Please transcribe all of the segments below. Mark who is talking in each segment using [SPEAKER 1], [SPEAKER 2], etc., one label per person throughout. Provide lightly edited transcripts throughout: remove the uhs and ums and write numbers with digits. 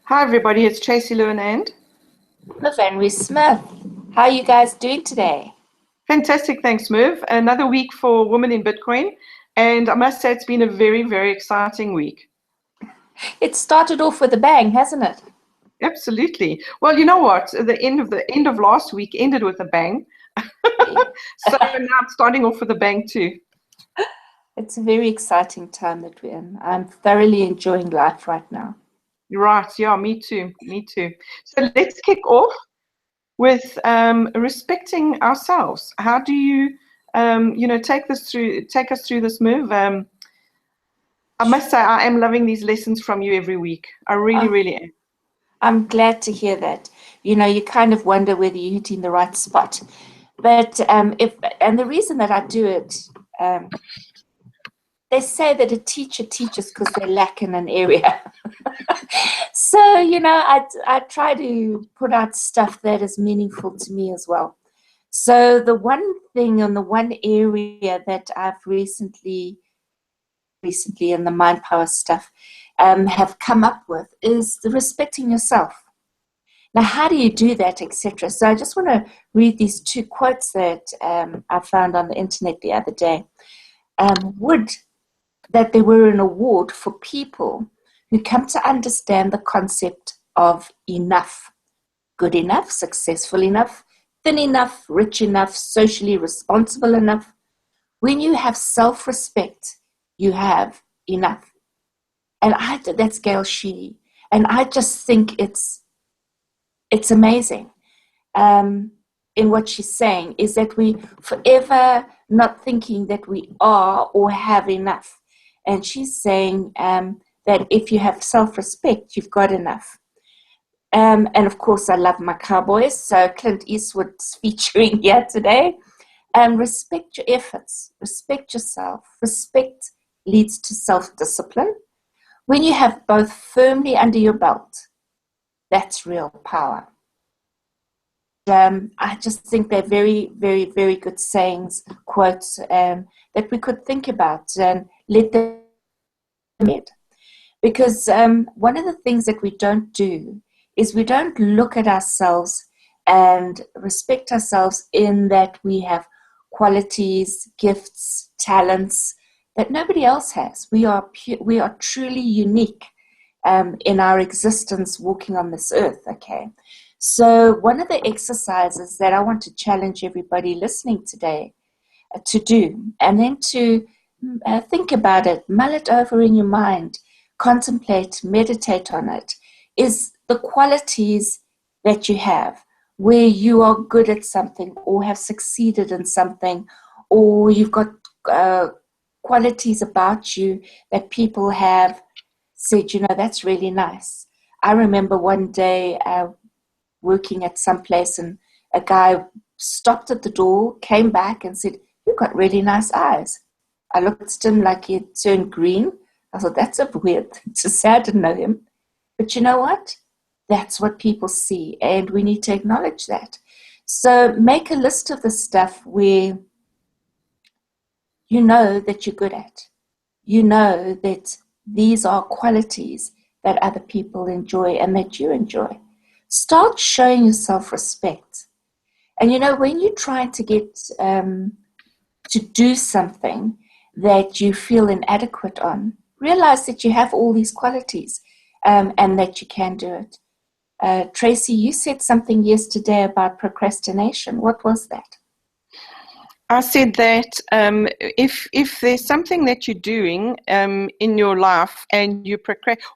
[SPEAKER 1] Hi, everybody. It's Tracy Lewin and
[SPEAKER 2] Lavendry Smith. How are you guys doing today?
[SPEAKER 1] fantastic. Thanks, Merv. Another week for Women in Bitcoin. And I must say, it's been a very, very exciting week.
[SPEAKER 2] It started off with a bang, hasn't it?
[SPEAKER 1] Absolutely. Well, you know what? The end of last week ended with a bang. So now it's starting off with a bang too.
[SPEAKER 2] It's a very exciting time that we're in. I'm thoroughly enjoying life right now.
[SPEAKER 1] Right. Yeah, me too. Me too. So let's kick off with respecting ourselves. How do you, take us through this move? I must say, I am loving these lessons from you every week. I really,
[SPEAKER 2] Oh,
[SPEAKER 1] really am.
[SPEAKER 2] I'm glad to hear that. You kind of wonder whether you're hitting the right spot. But the reason that I do it, um, they say that a teacher teaches because they lack in an area. So, I try to put out stuff that is meaningful to me as well. So the one thing and the one area that I've recently in the mind power stuff have come up with is the respecting yourself. Now, how do you do that, etc.? So I just want to read these two quotes that I found on the internet the other day. Would that there were an award for people who come to understand the concept of enough. Good enough, successful enough, thin enough, rich enough, socially responsible enough. When you have self-respect, you have enough. And that's Gail Sheedy. And I just think it's amazing in what she's saying is that we forever not thinking that we are or have enough. And she's saying that if you have self-respect, you've got enough. And of course, I love my cowboys. So Clint Eastwood's featuring here today. Respect your efforts. Respect yourself. Respect leads to self-discipline. When you have both firmly under your belt, that's real power. I just think they're very, very, very good sayings, quotes that we could think about and let them read. Because one of the things that we don't do is we don't look at ourselves and respect ourselves in that we have qualities, gifts, talents that nobody else has. We are truly unique in our existence walking on this earth, okay? So one of the exercises that I want to challenge everybody listening today to do, and then to think about it, mull it over in your mind, contemplate, meditate on it, is the qualities that you have where you are good at something or have succeeded in something, or you've got qualities about you that people have said, that's really nice. I remember one day working at some place and a guy stopped at the door, came back and said, "You've got really nice eyes." I looked at him like he had turned green. I thought, that's a weird thing to say. I didn't know him. But you know what? That's what people see, and we need to acknowledge that. So make a list of the stuff where you know that you're good at. You know that these are qualities that other people enjoy and that you enjoy. Start showing yourself respect. And when you're trying to get to do something that you feel inadequate on, realize that you have all these qualities and that you can do it. Tracy, you said something yesterday about procrastination. What was that?
[SPEAKER 1] I said that if there's something that you're doing in your life and you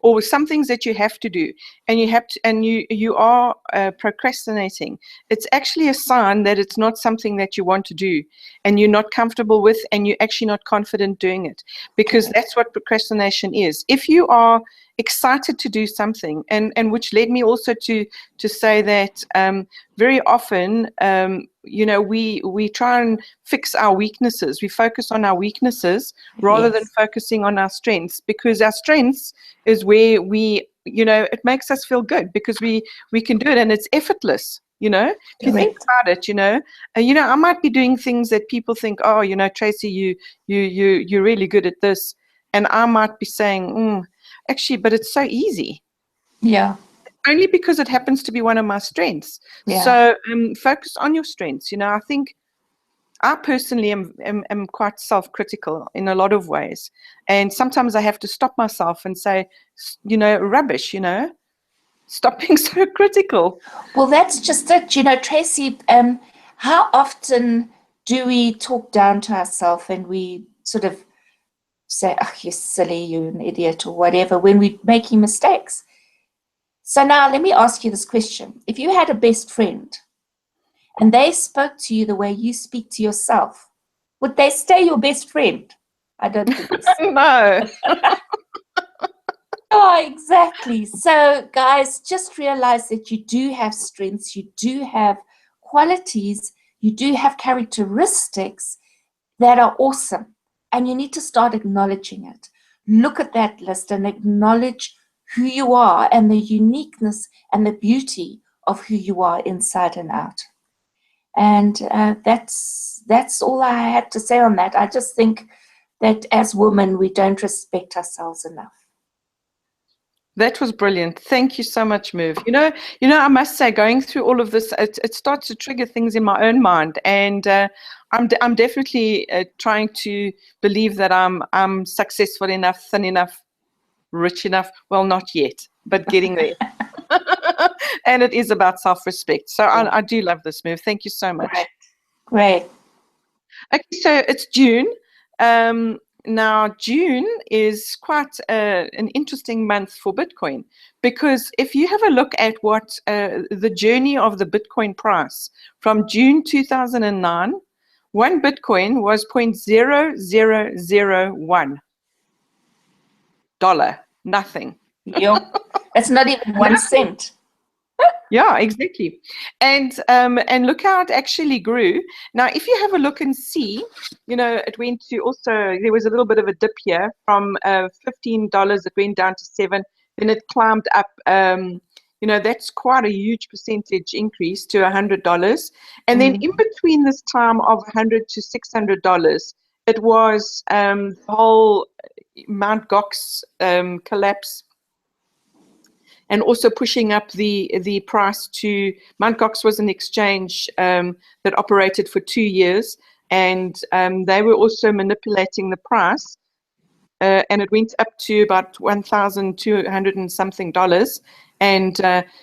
[SPEAKER 1] or some things that you have to do and you are procrastinating, it's actually a sign that it's not something that you want to do and you're not comfortable with and you're actually not confident doing it, because that's what procrastination is. If you are excited to do something, and which led me also to say that very often we try and fix our weaknesses. We focus on our weaknesses rather than
[SPEAKER 2] Yes.
[SPEAKER 1] focusing on our strengths, because our strengths is where it makes us feel good because we can do it and it's effortless. If you think
[SPEAKER 2] Correct.
[SPEAKER 1] about it, I might be doing things that people think, oh, Tracy, you're really good at this, and I might be saying, actually, but it's so easy.
[SPEAKER 2] Yeah.
[SPEAKER 1] only because it happens to be one of my strengths.
[SPEAKER 2] Yeah.
[SPEAKER 1] So focus on your strengths. I think I personally am quite self-critical in a lot of ways. And sometimes I have to stop myself and say, rubbish, stop being so critical.
[SPEAKER 2] Well, that's just it. Tracy, how often do we talk down to ourselves and we sort of say, oh, you're silly, you're an idiot or whatever, when we're making mistakes? So now let me ask you this question. If you had a best friend and they spoke to you the way you speak to yourself, would they stay your best friend? I don't think so.
[SPEAKER 1] No.
[SPEAKER 2] Oh, exactly. So, guys, just realize that you do have strengths, you do have qualities, you do have characteristics that are awesome, and you need to start acknowledging it. Look at that list and acknowledge who you are and the uniqueness and the beauty of who you are inside and out. And that's all I had to say on that. I just think that as women, we don't respect ourselves enough.
[SPEAKER 1] That was brilliant. Thank you so much, Merv. I must say, going through all of this, it starts to trigger things in my own mind, and I'm definitely trying to believe that I'm successful enough, thin enough, rich enough. Well, not yet, but getting there. And it is about self-respect. So I do love this, Merv. Thank you so much.
[SPEAKER 2] Great.
[SPEAKER 1] Okay, so it's June. Now, June is quite an interesting month for Bitcoin, because if you have a look at what the journey of the Bitcoin price from June 2009, one Bitcoin was $0.0001. Nothing.
[SPEAKER 2] Yep. That's not even 1 cent.
[SPEAKER 1] Yeah, exactly. And look how it actually grew. Now, if you have a look and see, it went to also, there was a little bit of a dip here from $15, it went down to $7, then it climbed up, that's quite a huge percentage increase to $100. And then in between this time of $100 to $600, it was the whole Mount Gox collapse, and also pushing up the price to Mt. Gox was an exchange that operated for 2 years, and they were also manipulating the price, and it went up to about $1,200 and something dollars. And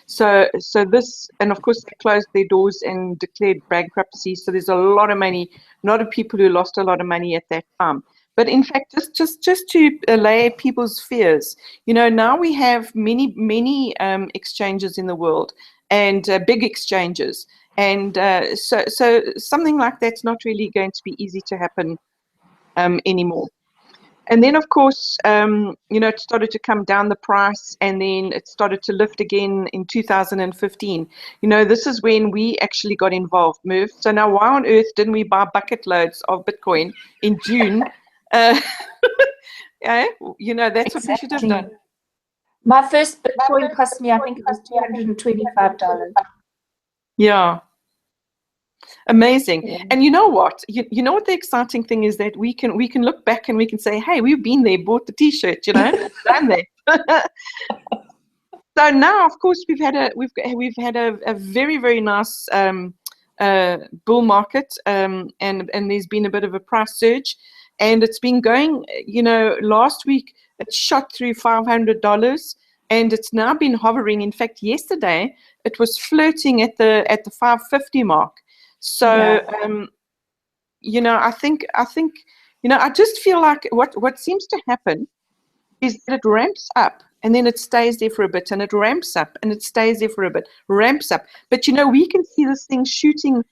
[SPEAKER 1] so this, and of course they closed their doors and declared bankruptcy. So there's a lot of money, a lot of people who lost a lot of money at that time. But in fact, just to allay people's fears, now we have many exchanges in the world, and big exchanges, and so something like that's not really going to be easy to happen anymore. And then, of course, it started to come down the price, and then it started to lift again in 2015. This is when we actually got involved, Merv. So now, why on earth didn't we buy bucket loads of Bitcoin in June? Yeah, that's what we should have done.
[SPEAKER 2] My first Bitcoin cost me, I think it was $225.
[SPEAKER 1] Yeah. Amazing. Yeah. And you know what? You know what the exciting thing is, that we can look back and we can say, hey, we've been there, bought the T-shirt, done that. So now, of course, we've had a very, very nice bull market, and there's been a bit of a price surge, and it's been going. Last week it shot through $500, and it's now been hovering. In fact, yesterday it was flirting at the 550 mark. So, yeah. I think, I just feel like what seems to happen is that it ramps up and then it stays there for a bit, and it ramps up and it stays there for a bit, ramps up. But, we can see this thing shooting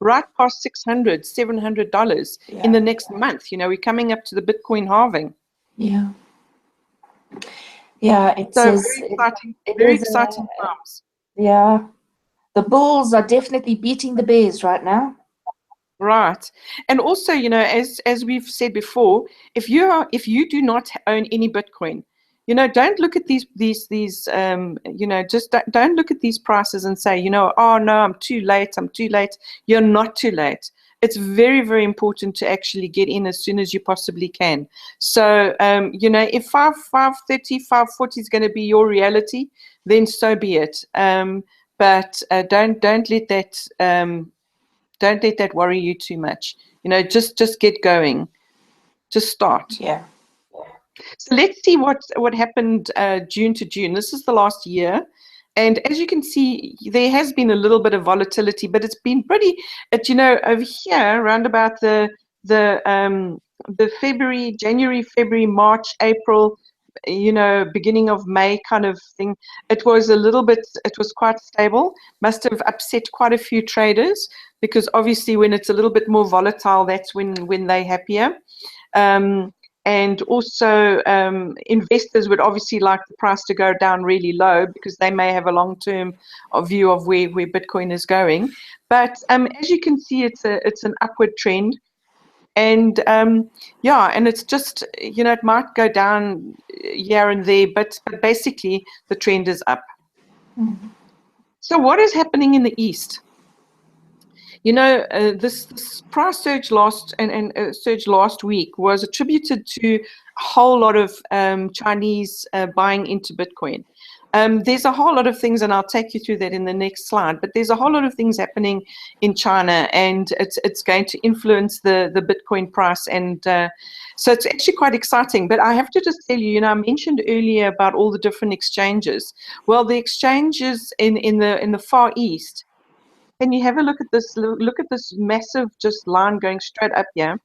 [SPEAKER 1] right past $600, $700 in the next month. We're coming up to the Bitcoin halving.
[SPEAKER 2] Yeah. Yeah, it's
[SPEAKER 1] so very exciting times.
[SPEAKER 2] Yeah. The bulls are definitely beating the bears right now.
[SPEAKER 1] Right. And also, as we've said before, if you do not own any Bitcoin, don't look at these just don't look at these prices and say, oh no, I'm too late. You're not too late. it's very, very important to actually get in as soon as you possibly can. So, you know, if 5:30, 5:40 is going to be your reality, then so be it. But don't let that worry you too much. You know, just get going, just start.
[SPEAKER 2] Yeah.
[SPEAKER 1] So let's see what happened June to June. This is the last year. And as you can see, there has been a little bit of volatility, but it's been pretty, you know, over here, around about the February, January, February, March, April, you know, beginning of May kind of thing. It was a little bit, it was quite stable. Must have upset quite a few traders, because obviously when it's a little bit more volatile, that's when they're happier. And also investors would obviously like the price to go down really low, because they may have a long-term view of where Bitcoin is going. But as you can see, it's an upward trend. And yeah, and it's just, you know, it might go down here and there, but basically the trend is up.
[SPEAKER 2] Mm-hmm.
[SPEAKER 1] So what is happening in the East? You know, this price surge surge last week was attributed to a whole lot of Chinese buying into Bitcoin. There's a whole lot of things, and I'll take you through that in the next slide, but there's a whole lot of things happening in China, and it's going to influence the Bitcoin price. And so it's actually quite exciting. But I have to just tell you, you know, I mentioned earlier about all the different exchanges. Well, the exchanges in the Far East, can you have a look at this? Look at this massive just line going straight up here,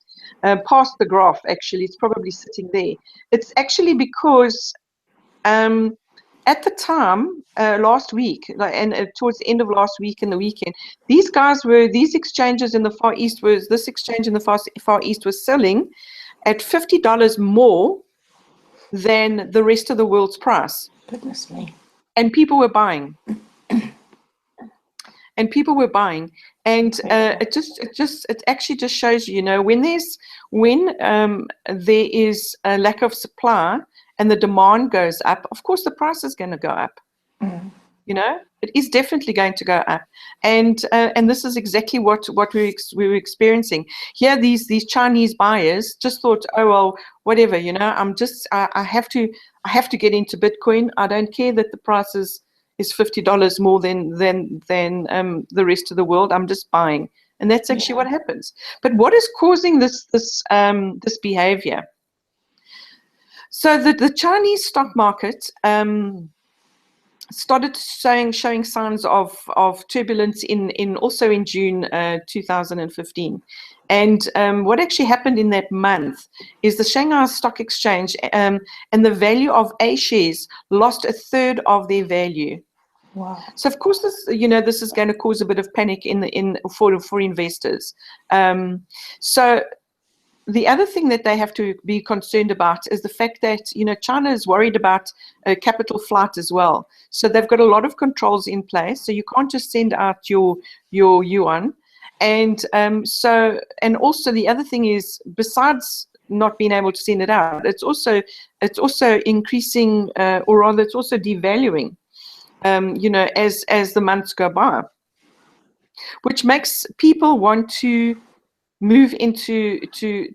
[SPEAKER 1] past the graph. Actually, it's probably sitting there. It's actually because at the time last week, and towards the end of last week and the weekend, these exchanges in the Far East this exchange in the Far East was selling at $50 more than the rest of the world's price.
[SPEAKER 2] Goodness me.
[SPEAKER 1] And people were buying. And people were buying, and it actually just shows you, you know, when there is a lack of supply and the demand goes up, of course the price is going to go up.
[SPEAKER 2] Mm.
[SPEAKER 1] You know, it is definitely going to go up, and this is exactly what we were experiencing here. These Chinese buyers just thought, oh well, whatever, you know, I have to get into Bitcoin. I don't care that the price is $50 more than the rest of the world. I'm just buying, and that's actually what happens. But what is causing this behavior? So the Chinese stock market started showing signs of turbulence also in June 2015. And what actually happened in that month is the Shanghai Stock Exchange and the value of A shares lost a third of their value.
[SPEAKER 2] Wow.
[SPEAKER 1] So of course this is going to cause a bit of panic for investors. So the other thing that they have to be concerned about is the fact that, you know, China is worried about capital flight as well. So they've got a lot of controls in place. So you can't just send out your yuan. And also the other thing is, besides not being able to send it out, it's also increasing, or rather it's also devaluing, you know, as the months go by, which makes people want to move into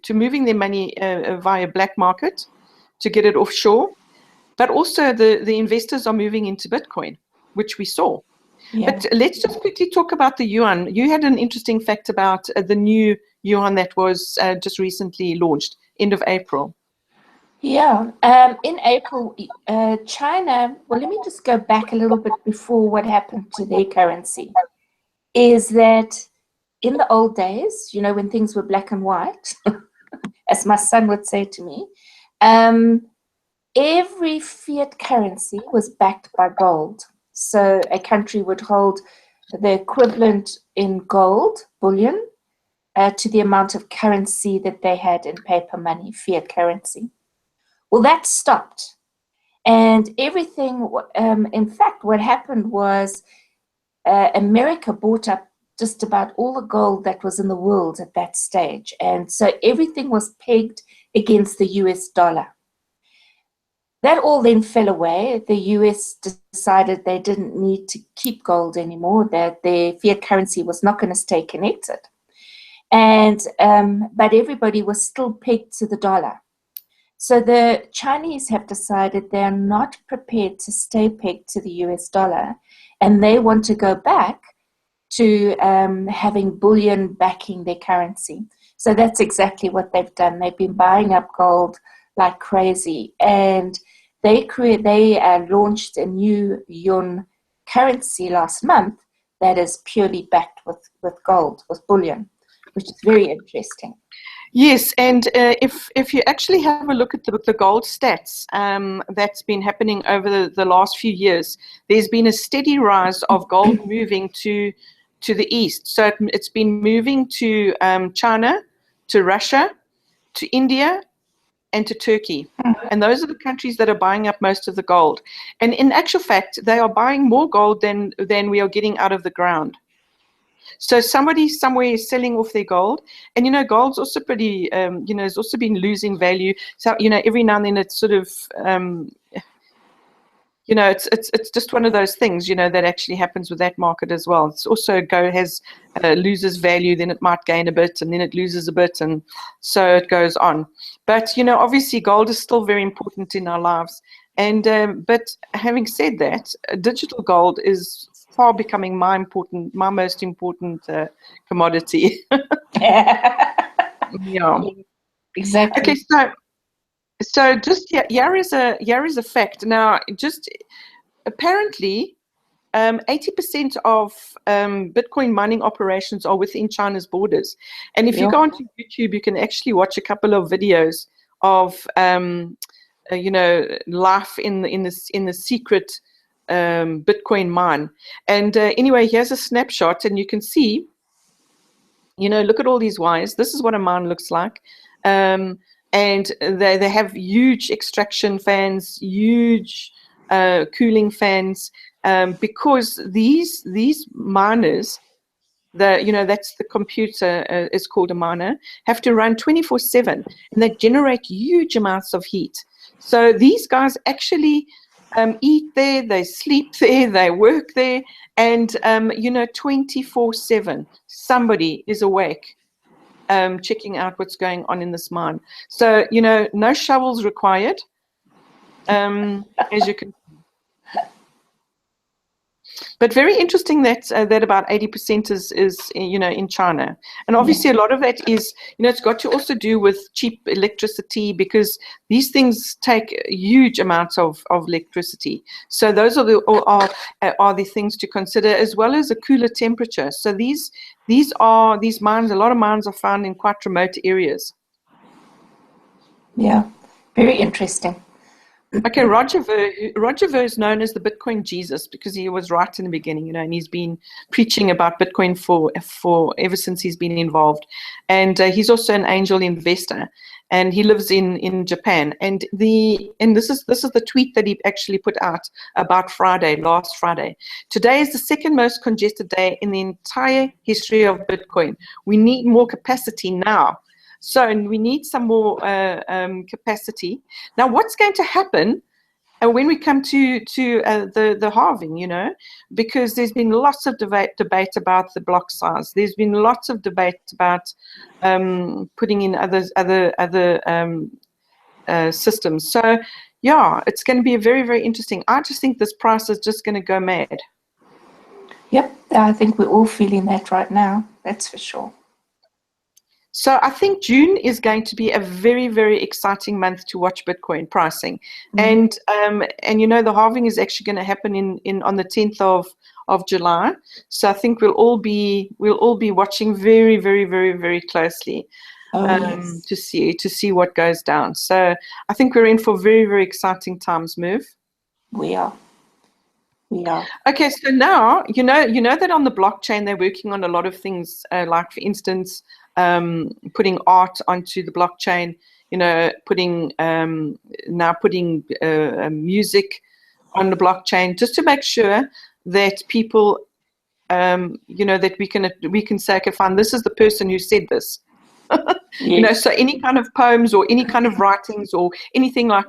[SPEAKER 1] moving their money via black market to get it offshore. But also the investors are moving into Bitcoin, which we saw. Yeah. But let's just quickly talk about the yuan. You had an interesting fact about the new yuan that was just recently launched, end of April.
[SPEAKER 2] Yeah, in April, China, well, let me just go back a little bit before what happened to their currency, is that in the old days, you know, when things were black and white, as my son would say to me, every fiat currency was backed by gold. So a country would hold the equivalent in gold, bullion, to the amount of currency that they had in paper money, fiat currency. Well, that stopped. And everything, in fact, what happened was America bought up just about all the gold that was in the world at that stage. And so everything was pegged against the US dollar. That all then fell away. The US decided they didn't need to keep gold anymore, that their fiat currency was not going to stay connected. and but everybody was still pegged to the dollar. So the Chinese have decided they are not prepared to stay pegged to the US dollar, and they want to go back to having bullion backing their currency. So that's exactly what they've done. They've been buying up gold like crazy, and they launched a new yuan currency last month that is purely backed with gold, with bullion, which is very interesting.
[SPEAKER 1] Yes, and if you actually have a look at the gold stats that's been happening over the last few years, there's been a steady rise of gold moving to the east. So it's been moving to China, to Russia, to India, and to Turkey. And those are the countries that are buying up most of the gold. And in actual fact, they are buying more gold than we are getting out of the ground. So somebody somewhere is selling off their gold, and gold's also pretty, it's also been losing value. So every now and then it's sort of, it's just one of those things, that actually happens with that market as well. It's also loses value, then it might gain a bit, and then it loses a bit, and so it goes on. But obviously gold is still very important in our lives. And but having said that, digital gold is far becoming my most important commodity. Yeah.
[SPEAKER 2] Exactly.
[SPEAKER 1] Okay, so just here is a fact. Now, just apparently, 80% of Bitcoin mining operations are within China's borders. And if you go onto YouTube, you can actually watch a couple of videos of life in the secret Bitcoin mine. And anyway, here's a snapshot, and you can see, look at all these wires. This is what a mine looks like. And they have huge extraction fans, huge cooling fans, because these miners, that's the computer is called a miner, have to run 24/7, and they generate huge amounts of heat. So these guys actually eat there, they sleep there, they work there, and 24/7 somebody is awake checking out what's going on in this mine. So no shovels required, as you can. But very interesting that about 80% is in China, and obviously a lot of that is it's got to also do with cheap electricity, because these things take huge amounts of electricity. So those are the things to consider, as well as a cooler temperature. So these mines, a lot of mines are found in quite remote areas.
[SPEAKER 2] Yeah, very interesting.
[SPEAKER 1] Okay, Roger Ver is known as the Bitcoin Jesus, because he was right in the beginning, and he's been preaching about Bitcoin for ever since he's been involved. And he's also an angel investor, and he lives in Japan. And this is the tweet that he actually put out about last Friday. Today is the second most congested day in the entire history of Bitcoin. We need more capacity now. So we need some more capacity. Now, what's going to happen when we come to the halving, because there's been lots of debate about the block size. There's been lots of debate about putting in other systems. So, yeah, it's going to be very, very interesting. I just think this price is just going to go mad.
[SPEAKER 2] Yep, I think we're all feeling that right now. That's for sure.
[SPEAKER 1] So I think June is going to be a very, very exciting month to watch Bitcoin pricing. And the halving is actually going to happen on the 10th of July. So I think we'll all be watching very, very, very, very closely to see what goes down. So I think we're in for very, very exciting times, Merv.
[SPEAKER 2] We are.
[SPEAKER 1] Okay, so now you know that on the blockchain they're working on a lot of things, like for instance, putting art onto the blockchain. Putting music on the blockchain, just to make sure that people, that we can say, okay, fine, this is the person who said this.
[SPEAKER 2] Yes.
[SPEAKER 1] So any kind of poems or any kind of writings or anything like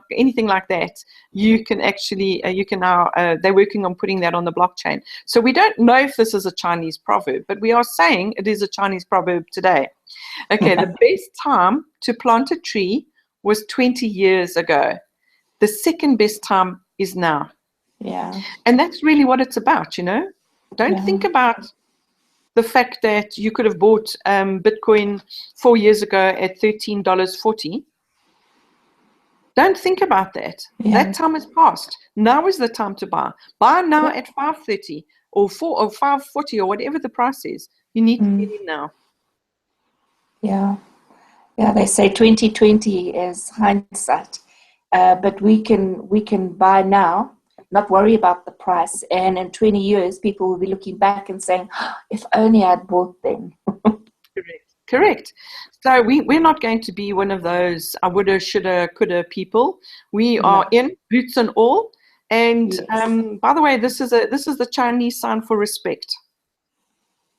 [SPEAKER 1] that, you can actually now they're working on putting that on the blockchain. So we don't know if this is a Chinese proverb, but we are saying it is a Chinese proverb today. Okay, the best time to plant a tree was 20 years ago. The second best time is now.
[SPEAKER 2] Yeah.
[SPEAKER 1] And that's really what it's about, you know. Don't think about the fact that you could have bought Bitcoin 4 years ago at $13.40. Don't think about that.
[SPEAKER 2] Yeah.
[SPEAKER 1] That time has passed. Now is the time to buy. Buy now at 5.30 or 4 or 5.40 or whatever the price is. You need to get in now.
[SPEAKER 2] Yeah. Yeah, they say 2020 is hindsight. But we can buy now, not worry about the price, and in 20 years people will be looking back and saying, oh, if only I'd bought then.
[SPEAKER 1] Correct. So we're not going to be one of those I woulda, shoulda, coulda people. We are in boots and all. And by the way, this is the Chinese sign for respect.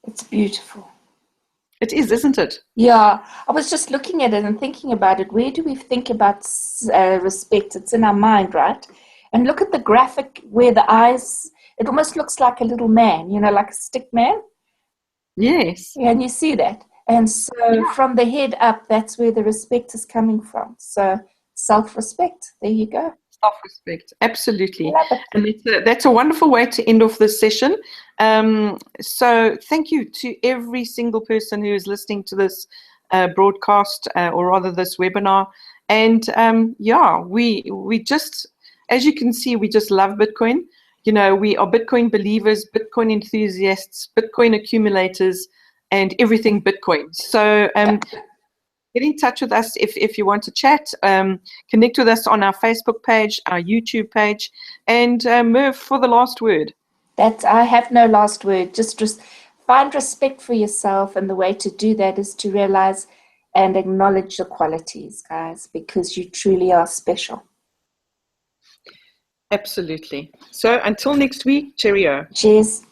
[SPEAKER 2] It's beautiful.
[SPEAKER 1] It is, isn't it?
[SPEAKER 2] Yeah, I was just looking at it and thinking about it. Where do we think about respect? It's in our mind, right? And look at the graphic where the eyes, it almost looks like a little man, you know, like a stick man.
[SPEAKER 1] Yes.
[SPEAKER 2] Yeah, and you see that. And so from the head up, that's where the respect is coming from. So self-respect. There you go.
[SPEAKER 1] Self-respect, absolutely.
[SPEAKER 2] Love it.
[SPEAKER 1] And that's a wonderful way to end off this session. So thank you to every single person who is listening to this broadcast, or rather this webinar. And we just, as you can see, we just love Bitcoin. You know, we are Bitcoin believers, Bitcoin enthusiasts, Bitcoin accumulators, and everything Bitcoin. So get in touch with us if you want to chat. Connect with us on our Facebook page, our YouTube page, and Merv, for the last word.
[SPEAKER 2] I have no last word. Just find respect for yourself, and the way to do that is to realize and acknowledge the qualities, guys, because you truly are special.
[SPEAKER 1] Absolutely. So until next week, cheerio.
[SPEAKER 2] Cheers.